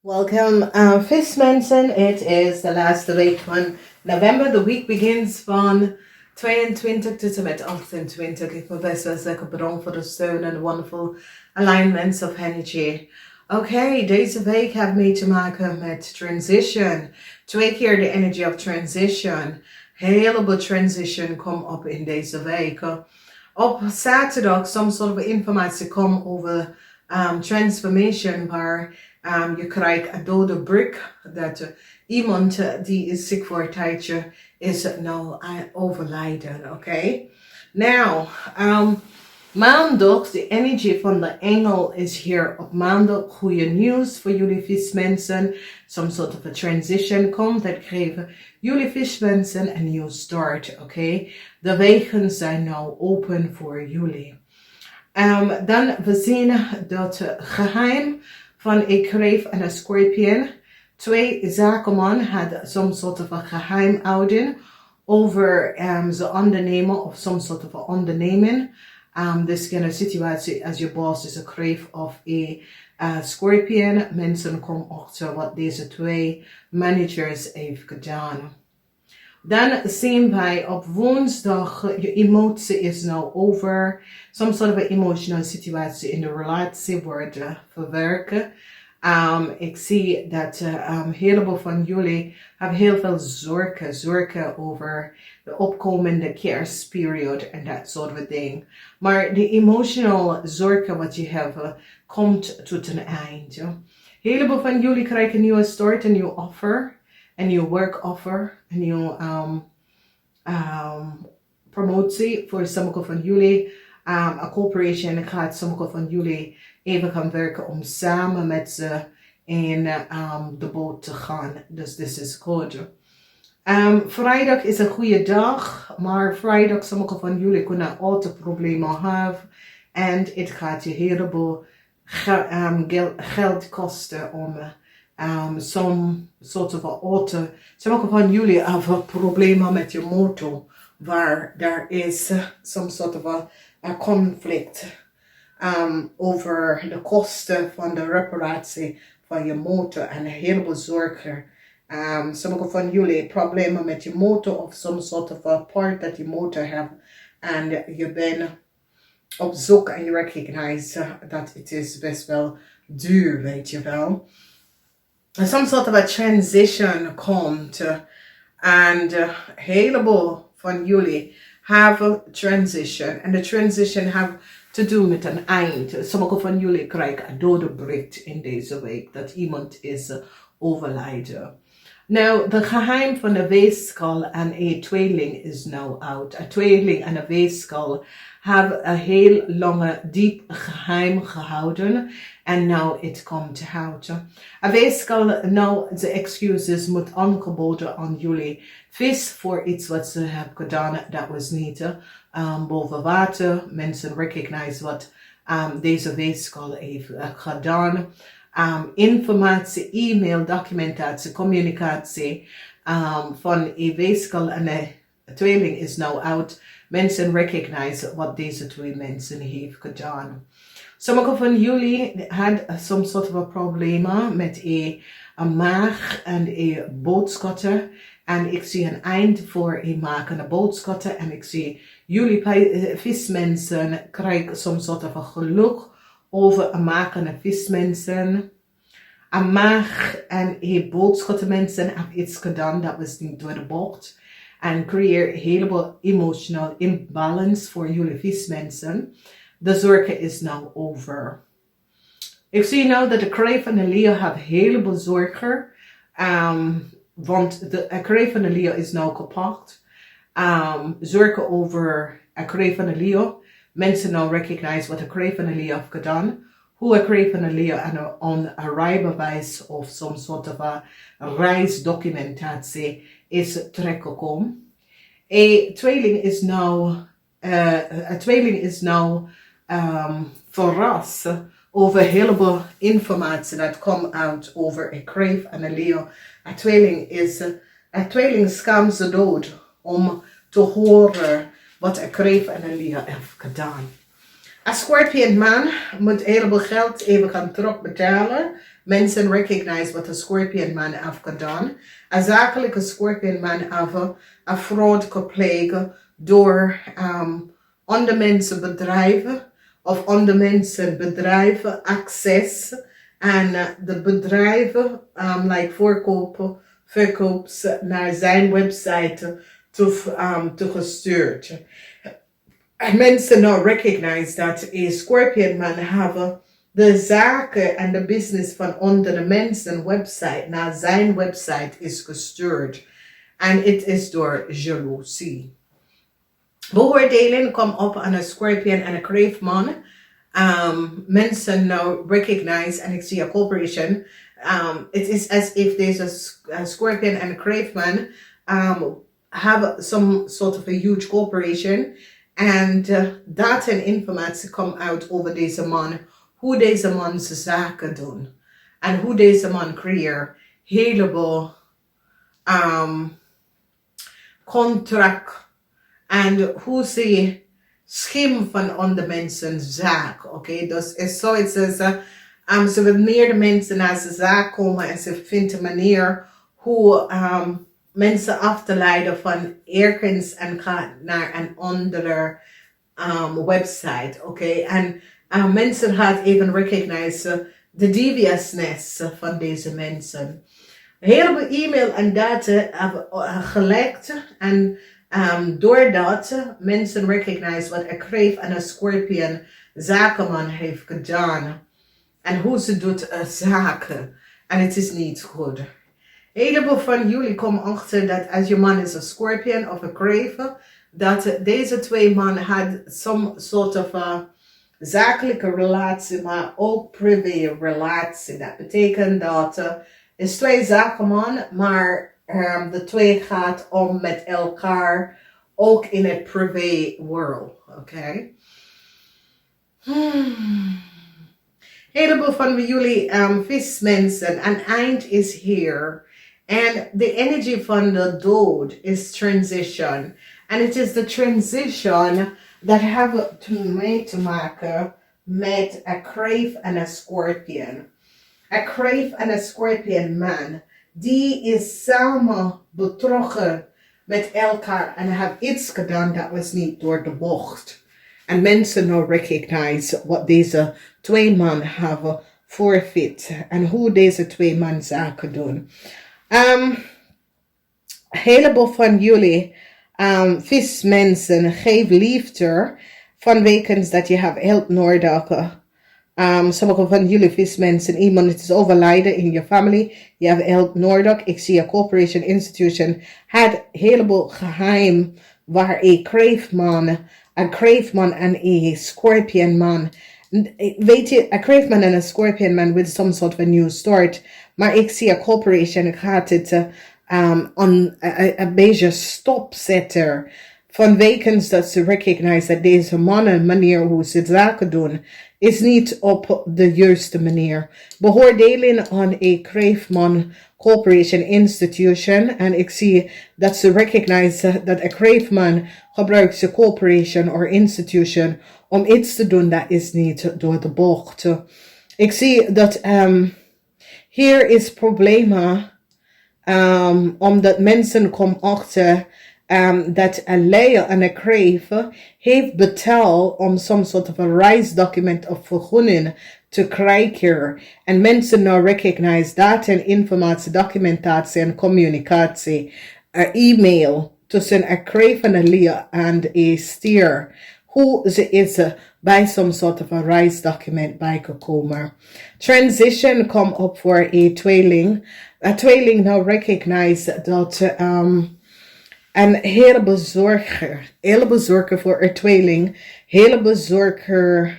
Welcome, vismensen. It is the last week van november. The week begins van 22 tot en met 28. Ik wil best wel zeggen bedankt voor de steun en de wonderful alignments of energy. Oké, deze week heeft mee te maken met transition. 2 keer de energy of transition. Heleboel transition komt op in deze week. Op zaterdag some sort of informatie komt over transformation waar je krijgt een dode brik dat iemand die is ziek voor een tijdje is nou overlijden, oké? Nou, maandag, de energie van de engel is hier op maandag. Goede nieuws voor jullie vismensen. Some sort of a transition komt. Dat geven jullie vismensen een nieuwe start, oké? De wegen zijn nou open voor jullie. Dan we zien dat geheim van ik kreeg een scorpion. 2 zakenman had some sort of a geheimhouding over ze ondernemen of some sort of a onderneming. Dus geen situatie als je boss is een kreeg of een scorpion. Mensen komen achter wat deze 2 managers heeft gedaan. Dan zien wij op woensdag, je emotie is nou over. Some sort of an emotional situatie in de relatie wordt verwerken. Ik zie dat een heleboel van jullie hebben heel veel zorgen over de opkomende kerstperiode en dat soort van dingen. Maar de emotional zorgen wat je hebt, komt tot een eind. Heleboel van jullie krijgen een nieuwe start, een nieuw offer. Een nieuw work offer, een nieuw promotie voor sommige van jullie. Een corporation gaat sommige van jullie even gaan werken om samen met ze in de boot te gaan. Dus dit is goed. Vrijdag is een goede dag, maar vrijdag sommige van jullie kunnen altijd problemen hebben. En het gaat je heleboel geld kosten om some sort of auto. Sommige van jullie hebben problemen met je motor, waar daar is some sort of a conflict over de kosten van de reparatie van je motor en een heleboel zorgen. Sommige van jullie problemen met je motor of some sort of a part dat je motor hebt en je bent op zoek en je recognize dat het is best wel duur, weet je wel. Some sort of a transition komt and heleboel van jullie have transition and the transition have to do met een eind. Sommige van jullie krijgen een dode bericht in deze week dat iemand is overlijden. Nou, de geheim van de weeskal en een tweeling is nou uit. Een tweeling en een weeskal hebben een heel lange, diep geheim gehouden. En nou, het komt uit. Een weeskal, nou, de excuses moet aangeboden aan jullie vis voor iets wat ze hebben gedaan. Dat was niet boven water. Mensen recognize wat deze weeskal heeft gedaan. Informatie, e-mail, documentatie, communicatie van een weeskal en een tweeling is nou uit. Mensen recognize wat deze 2 mensen heeft gedaan. Sommige van jullie had some sort of a probleem met een maag en een boodschatter. En ik zie een eind voor een maag en een boodschatter. En ik zie jullie vismensen krijgen some sort of a geluk over een maag en een vismensen. Een maag en een boodschattenmensen hebben iets gedaan dat was niet door de bocht. En creëer heleboel emotional imbalance voor jullie vismensen. De zorgen is nou over. Ik zie nou dat de kreef en de leeuw hebben heleboel zorgen. Want de kreef en de leeuw is nou kapot. Zorgen over de kreef en de leeuw. Mensen nou recognize wat de kreef en de leeuw heeft gedaan. Hoe een kreef en de leeuw aan een rijbewijs of some sort of a reisdocumentatie is terechtgekomen. Een tweeling is nou verrast over een heleboel informatie dat komt uit over een kreef en een leeuw. Een tweeling schaamt ze dood om te horen wat een kreef en een leeuw heeft gedaan. Een scorpion man moet een heleboel geld even gaan terugbetalen Mensen recognize wat een Scorpion man heeft gedaan. Een zakelijke Scorpion man heeft een fraud gepleegd door andere mensen bedrijven of andere mensen bedrijven access en de bedrijven like verkoops naar zijn website te gestuurd. En mensen nou recognize dat een Scorpion man hebben de zaken en de business van andere mensen website naar zijn website is gestuurd. En het is door jaloezie. Beoordeling komt op aan een Scorpion en een Kreefman. Mensen nou recognize, en ik zie een corporation. It is as if there's a Scorpion and a Kreefman have some sort of a huge corporation. And data en informatie komt uit over deze man. Hoe deze man zijn zaken doen. En hoe deze man creëert heleboel contract. En hoe ze schim van andere mensen zaak. Oké, dus is zoiets als ze willen meer de mensen naar zijn zaak komen en ze vindt een manier hoe mensen af te leiden van ergens en gaat naar een andere website. Oké, en mensen gaan even recognize de deviousness van deze mensen. Een heleboel e-mail en data hebben gelekt en doordat mensen recognize wat een Kreef en een Scorpion zakenman heeft gedaan. En hoe ze doet zaken. En het is niet goed. Een heleboel van jullie komen achter dat als je man is een Scorpion of een Kreef, dat deze twee mannen hadden some sort of zakelijke relatie, maar ook privé relatie. Dat betekent dat is twee zakenman, maar de twee gaat om met elkaar, ook in het privé world. Oké. Heleboel van jullie vismensen, een eind is hier. En de energie van de dood is transition. En het is de transition dat hebben mee te maken met een Kreef en een Scorpion. Een Kreef en een Scorpion man, die is samen betrokken met elkaar en hebben iets gedaan dat was niet door de bocht. En mensen nou recognize wat deze twee man hebben voorfit en hoe deze twee man zaken doen. Heleboel van jullie vismensen geef liefde vanwege dat je hebt hulp nodig. Sommige van jullie vismensen, iemand is overlijden in je familie, je hebt hulp nodig. Ik zie een corporation institution, had heleboel geheim waar een Kreefman en een Scorpion man. Weet je, een Kreefman en een Scorpion man with some sort of a new start. Maar ik zie een corporation gaat het een beetje stopzetten. Vanwege dat ze recognize dat deze mannen manier hoe ze zaken doen is niet op de juiste manier. Beoordeling aan een Kreefman Corporation Institution. En ik zie dat ze recognize dat een Kreefman gebruikt zijn corporation of institution om iets te doen dat is niet door de bocht. Ik zie dat hier is problemen omdat mensen komen achter dat een leier en een Kreef heeft betaald om some sort of a reisdocument of vergunning te krijgen. En mensen nou recognize data en informatie, documentatie en communicatie. E-mail tussen een Kreef en een leier en een stier. Hoe ze is bij some sort of a reisdocument bijgekomen. Transition komt op voor een tweeling. Een tweeling nou recognize dat een heleboel zorgen voor een tweeling, heleboel zorgen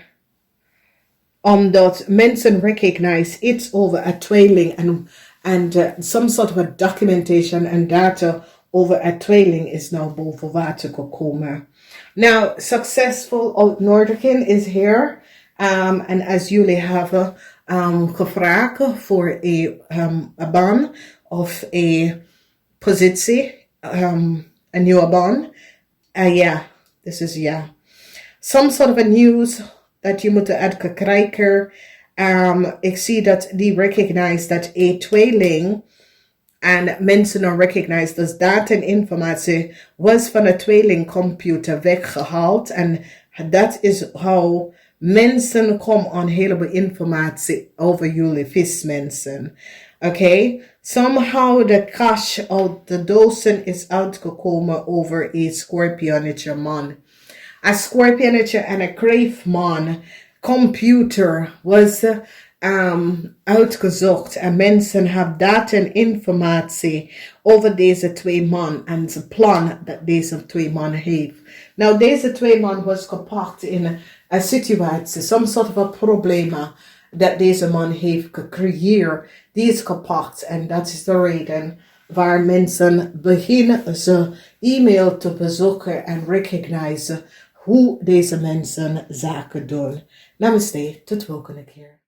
omdat mensen recognize iets over een tweeling en some sort of a documentation en data over een tweeling is nou boven water gekomen. Nou, successful uitnodiging is hier. En als jullie hebben gevraagd voor een baan of een positie, een nieuwe baan. This is Some sort of a news that je moet uitkijken. Ik zie dat die recognize dat een tweeling en mensen dan recognize dus data en informatie was van de tweelingcomputer weggehaald. En dat is hoe mensen komen aan een heleboel informatie over jullie vismensen. Oké? Somehow de cash uit de dozen is uitgekomen over een scorpionnetje man. Een scorpionnetje en een kreefman computer was uitgezocht en mensen hebben data en informatie over deze twee man en het plan dat deze twee man heeft. Nou, deze twee man was gepakt in een situatie, some sort of problemen dat deze man heeft gecreëerd. Die is gepakt en dat is de reden waar mensen beginnen ze e-mail te bezoeken en recognizen hoe deze mensen zaken doen. Namaste, tot volgende keer.